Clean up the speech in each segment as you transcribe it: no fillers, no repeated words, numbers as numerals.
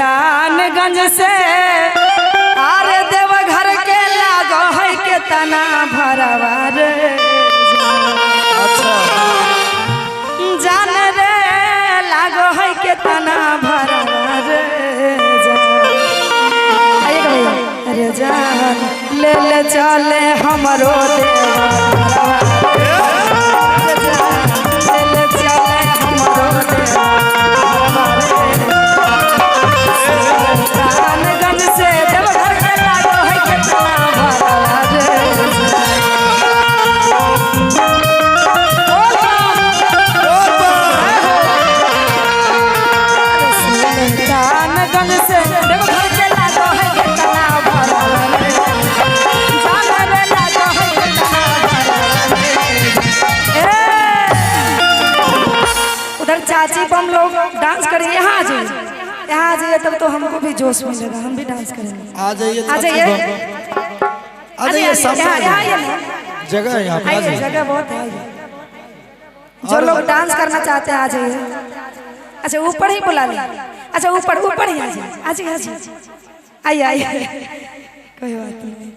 सुल्तानगंज से आरे देवघर के लागो है के तना भरवा रे अच्छा जान रे लागो है के तना भरवा रे अरे जान ले ले चले हमरो सुल्तानगंज से देवघर के लागो है के तना भरवा रे सुल्तानगंज से देवघर के लागो है के तना भरवा रे जान रे लागो है के तना भरवा रे उधर चाची पर हम लोग डांस करेंगे। यहाँ आ जाइए तब तो हमको भी जोश मिलेगा, हम भी डांस करेंगे। आ जाइए आ जाइए आ जाइए जगह है यहाँ पे जगह बहुत है। जो लोग डांस करना चाहते हैं आ जाइए। अच्छा ऊपर ही बुला ले। अच्छा ऊपर ऊपर ही आ जाइए। आइए आइए कोई बात नहीं,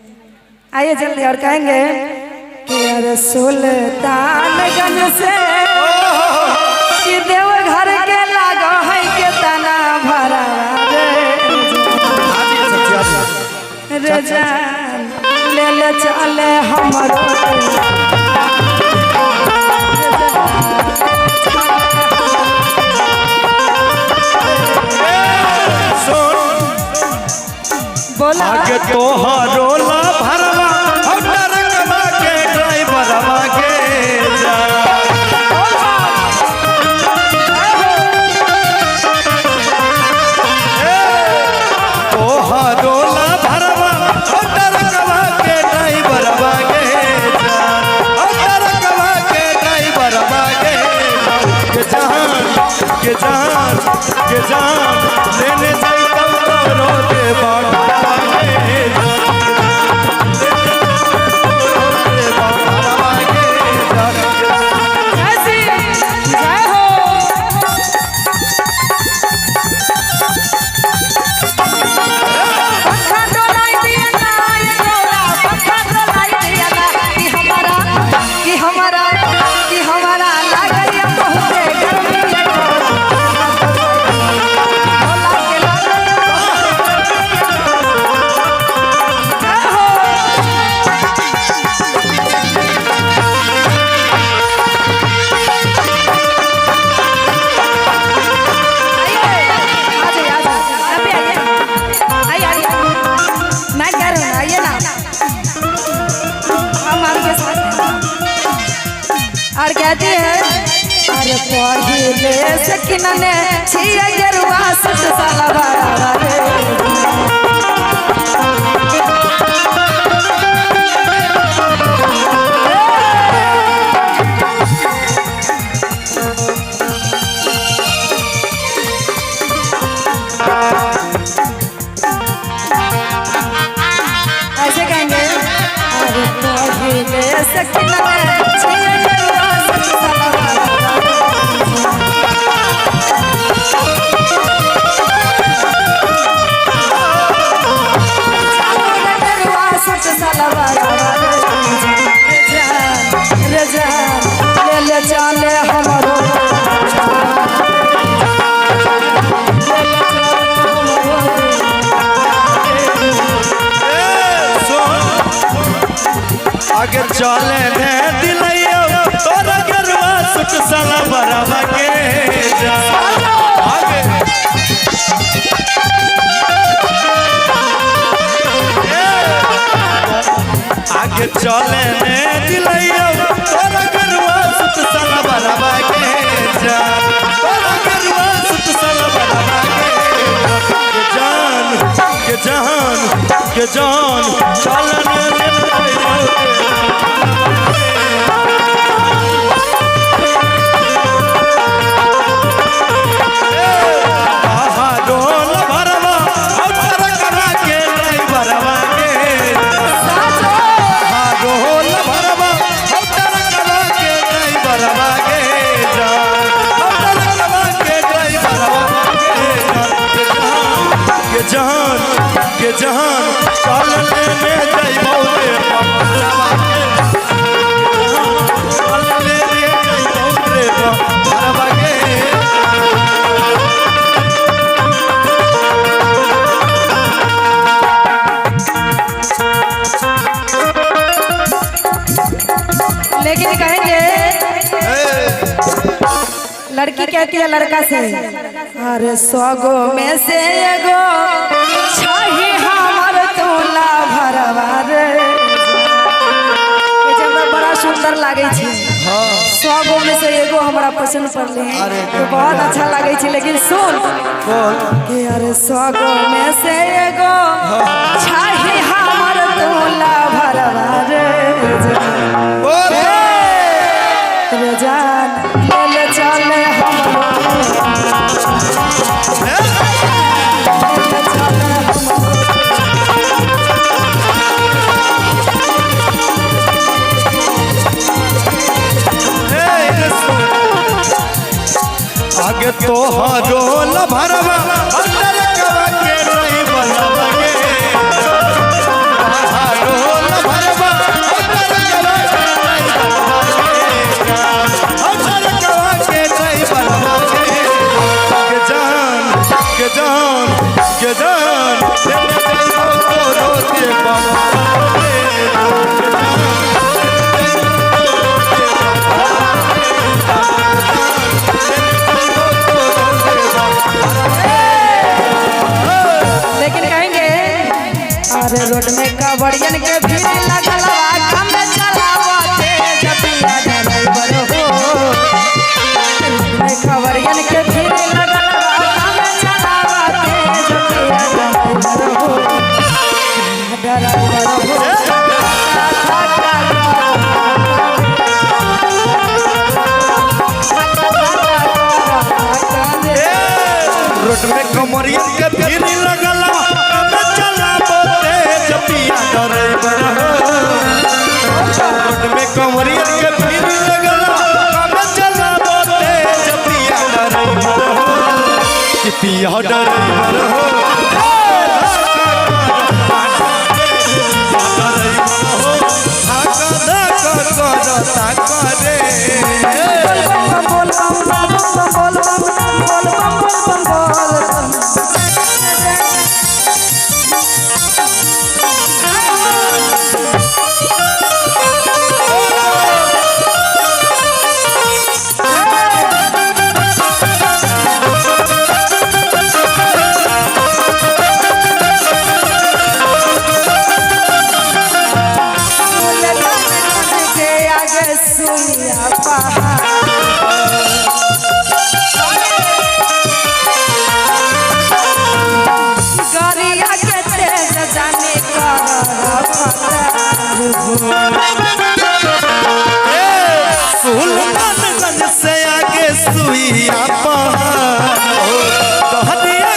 आइए जल्दी। और कहेंगे कि अरे सुल्तानगंज से कि देवघर के लागो है के तना भरवा रे जान ले ले चले हमरो बोला आगे तोहरो ला भरवा हम डरकवा के ड्राइवरवा के जा तोहरो ला भरवा हम डरकवा के ड्राइवरवा के जा हम डरकवा के ड्राइवरवा के जान लेने जाई तोरो के बाड़ा और कहती है अरे पहिले से किनने छिया गेरुआ सत साला बारा रे ऐसे कहेंगे अरे पहिले से किनने छिया गेरुआ सत साला बारा चले हमारो आगे चले ने दिलैया तोरा गरवा सुट साला बराबर के जा आगे चले ने दिलैया तोरा गरवा सुट साला बराबर के जा तोरा गरवा सुट साला बराबर के जान चलन जहान चल लेने जाइबो रे बबरवा के चल लेने जाइबो रे बबरवा के लेकिन कहेंगे लड़की कहती है लड़का से, अरे 100 गो में से एगो छही हमर तोला भरवा रे। ये जब बड़ा सुंदर लागे छे। 100 गो में से एगो हमरा पसंद पड़ले तो बहुत अच्छा लागे छे। लेकिन सुन कि अरे 100 गो में से एगो छही हमर तोला भरवा रे। जान ले चले आगे तो रोल भरवा अंदर कवा के नहीं बनवा के रोल भरवा अंदर कवा के नहीं बनवा के जान तेरे जानो तो रोते बाबा अरे रोड में कवड़ियन के भीड़ लगल काम चलावते जपिया ड्राइवर हो। रोड में कवड़ियन के भीड़ लगल काम चलावते जपिया ड्राइवर हो। ड्राइवर हो रोड में कमरियन के भीड़ लगल ड्राइवर रोड में कमरियन के भीड़ लगल काम चलावते जपिया ड्राइवर कि पिया ड्राइवर हो सुल्तानगंज से आगे सुइया पहाड़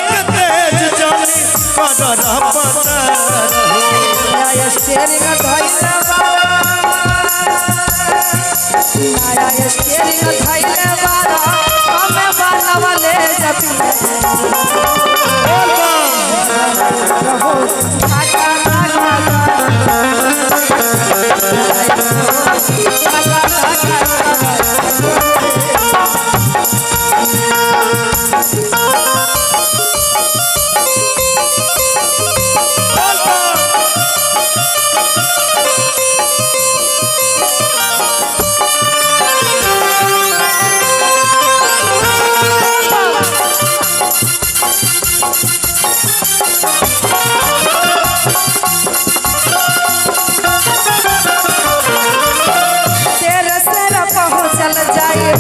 के तेज जानी कदर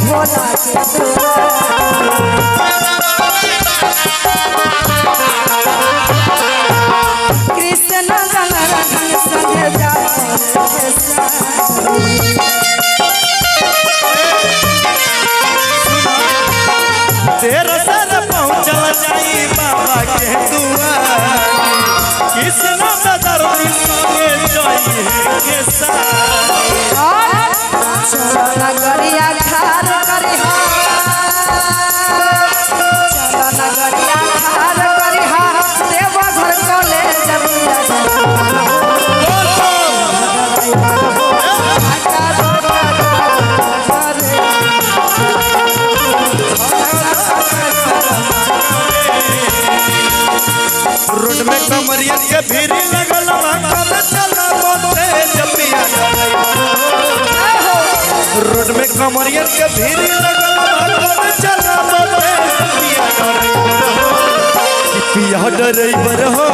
भोला कृष्ण संगे तेरा सर पहुँचल जाई बाबा के दुआर कृष्ण दरदी संगे जाई के साथ नगरिया खार करिहा चल नगरिया खार करिहा देवा कमरियन के भीरी लगल कम चला बोते जपिया रोड में कमरियन के भीरी लगल कम चला बोते जपिया पिया ड्राइवर हो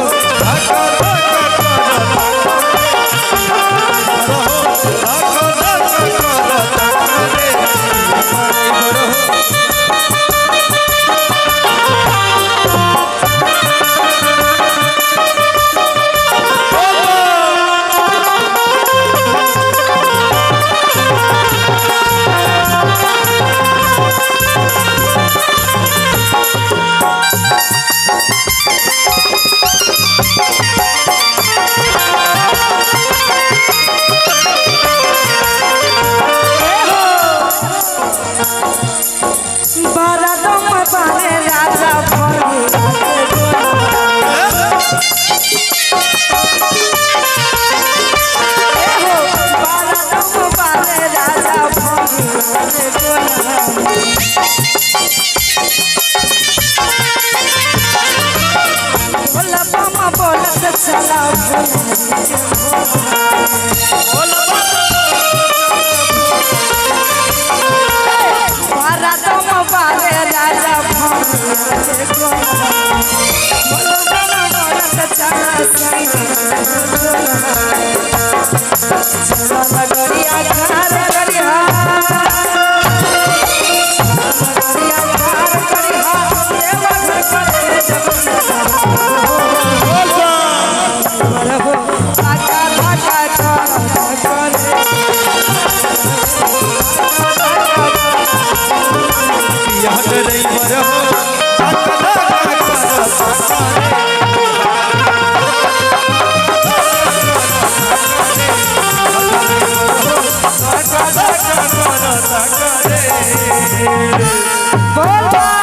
बोल